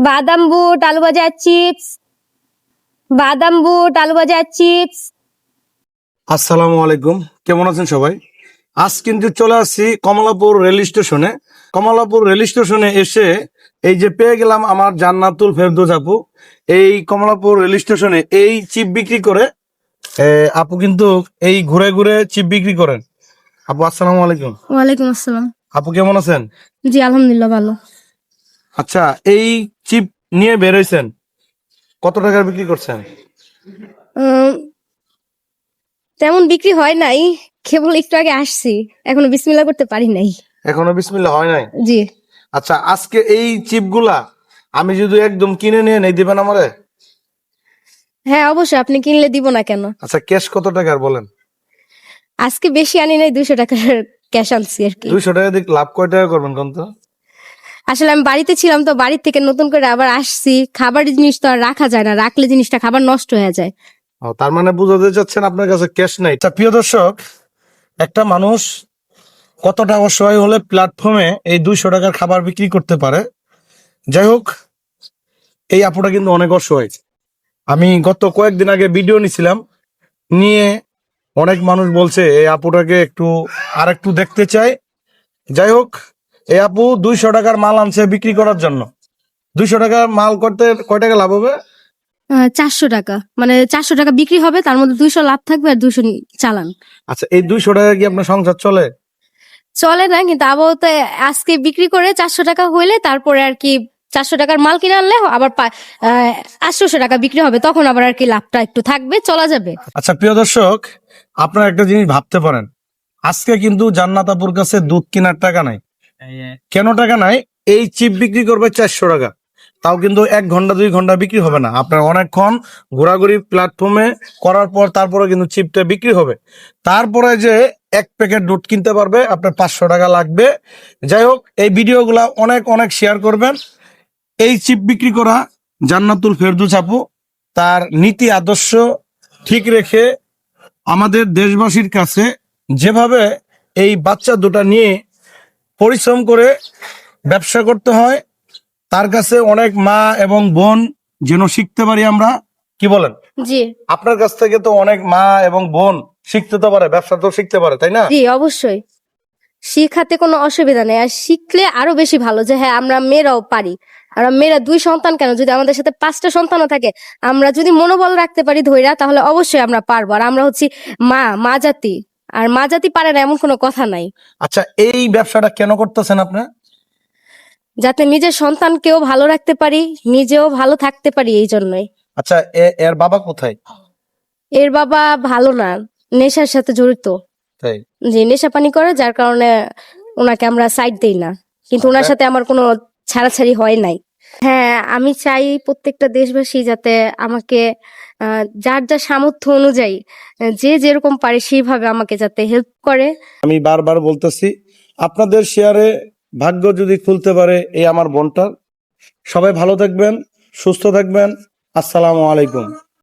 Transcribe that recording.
বাদাম বুট আলু ভাজা চিপস, বাদাম বুট আলু ভাজা চিপস। আসসালামু আলাইকুম, কেমন আছেন সবাই? আজ কিন্তু চলে আসছি কমলাপুর রেল স্টেশনে। কমলাপুর রেল স্টেশনে এসে এই যে পেয়ে গেলাম আমার জান্নাতুল ফেরদৌস আপু। এই কমলাপুর রেল স্টেশনে এই চিপ বিক্রি করে। আপু কিন্তু এই ঘুরে ঘুরে চিপ বিক্রি করেন। আপু আসসালামু আলাইকুম। ওয়ালাইকুম আসসালাম। আপু কেমন আছেন? জি আলহামদুলিল্লাহ ভালো। আচ্ছা, এই চিপ নিয়ে বের হইছেন, কত টাকার বিক্রি করছেন? তেমন বিক্রি হয় নাই, কেবল একটু আগে আসছি, এখনো বিসমিল্লাহ করতে পারি নাই। এখনো বিসমিল্লাহ হয় নাই? জি আচ্ছা, আজকে এই চিপগুলা আমি যদি একদম কিনে নিয়ে নেই, দিবেন আমারে? হ্যাঁ অবশ্যই, আপনি কিনলে দিব না কেন। আচ্ছা, ক্যাশ কত টাকার বলেন? আজকে বেশি আনি নাই, 200 টাকার ক্যাশ আনছি আর কি। 200 টাকা দিক লাভ কয় টাকা করবেন কোন তো? আসলে আমি বাড়িতে ছিলাম তো, বাড়ি থেকে নতুন করে আবার আসছি। খাবার জিনিস তো আর রাখা যায় না, রাখলে জিনিসটা খাবার নষ্ট হয়ে যায়। তার মানে বুঝাতে চাচ্ছেন আপনার কাছে ক্যাশ নাই। আচ্ছা প্রিয় দর্শক, একটা মানুষ কতটা অসহায় হলে প্ল্যাটফর্মে এই 200 টাকার খাবার বিক্রি করতে পারে। যাই হোক, এই আপুটা কিন্তু অনেক অসহায়। আমি গত কয়েকদিন আগে ভিডিও নিছিলাম, নিয়ে অনেক মানুষ বলছে এই আপুটাকে আর একটু দেখতে চাই। যাই হোক, এই আপু 200 টাকার মাল আনছে বিক্রি করার জন্য। 200 টাকার মাল করতে কয় টাকা লাভ হবে? 400 টাকা, মানে 400 টাকা বিক্রি হবে, তার মধ্যে 200 লাভ থাকবে আর 200 চালান। আচ্ছা, এই 200 টাকা কি আপনার সংসার চলে? চলে না, কিন্তু আপাতত আজকে বিক্রি করে 400 টাকা হইলে তারপরে আর কি 400 টাকার মাল কিনে আনলে আবার 800 টাকা বিক্রি হবে, তখন আবার আর কি লাভটা একটু থাকবে, চলা যাবে। আচ্ছা প্রিয় দর্শক, আপনারা একটা জিনিস ভাবতে পারেন, আজকে কিন্তু জান্নাত আপুর কাছে দুধ কেনার টাকা নাই। কেন টাকা নাই? এই চিপ বিক্রি করবে 400 টাকা, তাও কিন্তু 1 ঘন্টা 2 ঘন্টা বিক্রি হবে না। আপনার অনেকক্ষণ ঘোরাঘুরি প্ল্যাটফর্মে করার পর তারপরে কিন্তু চিপটা বিক্রি হবে। তারপরে যে 1 প্যাকেট দুধ কিনতে পারবে, আপনার 500 টাকা লাগবে। যাই হোক, এই ভিডিওগুলা অনেক অনেক শেয়ার করবেন। এই চিপ বিক্রি করা জান্নাতুল ফেরদৌস আপু তার নীতি আদর্শ ঠিক রেখে আমাদের দেশবাসীর কাছে যেভাবে এই বাচ্চা দুটা নিয়ে পরিশ্রম করে ব্যবসা করতে হয়, তার কাছে অনেক মা এবং বোন যেন শিখতে পারি আমরা। কি বলেন? জি আপনার কাছ থেকে তো অনেক মা এবং বোন শিখতে তো পারে, ব্যবসা তো শিখতে পারে, তাই না? জি অবশ্যই, শিখাতে কোনো অসুবিধা নেই, আর শিখলে আরো বেশি ভালো যে হ্যাঁ আমরা মেয়েরাও পারি। আমরা মেয়েরা 2 সন্তান কেন, যদি আমাদের সাথে 5টা সন্তানও থাকে, আমরা যদি মনোবল রাখতে পারি ধৈর্য, তাহলে অবশ্যই আমরা পারবো। আর আমরা হচ্ছি মা জাতি, আর মা জাতি পারে না এমন কোনো কথা নাই। আচ্ছা, এই ব্যবসাটা কেন করতেছেন আপনি? যাতে নিজের সন্তানকেও ভালো রাখতে পারি, নিজেও ভালো থাকতে পারি, এই জন্যই। আচ্ছা, এর বাবা কোথায়? এর বাবা ভালো না, নেশার সাথে জড়িত। তাই? যে নেশা পানি করে, যার কারণে ওনাকে আমরা সাইড দেই না, কিন্তু ওনার সাথে আমার কোনো ছাড়াছাড়ি হয় নাই। হ্যাঁ, আমি চাই প্রত্যেকটা দেশবাসী যাতে আমাকে যার যা সামর্থ্য অনুযায়ী যে যেরকম পারে সেইভাবে আমাকে যাতে হেল্প করে। আমি বারবার বলতেছি, আপনাদের শেয়ারে ভাগ্য যদি খুলতে পারে এই আমার বোনটার। সবাই ভালো থাকবেন, সুস্থ থাকবেন। আসসালামু আলাইকুম।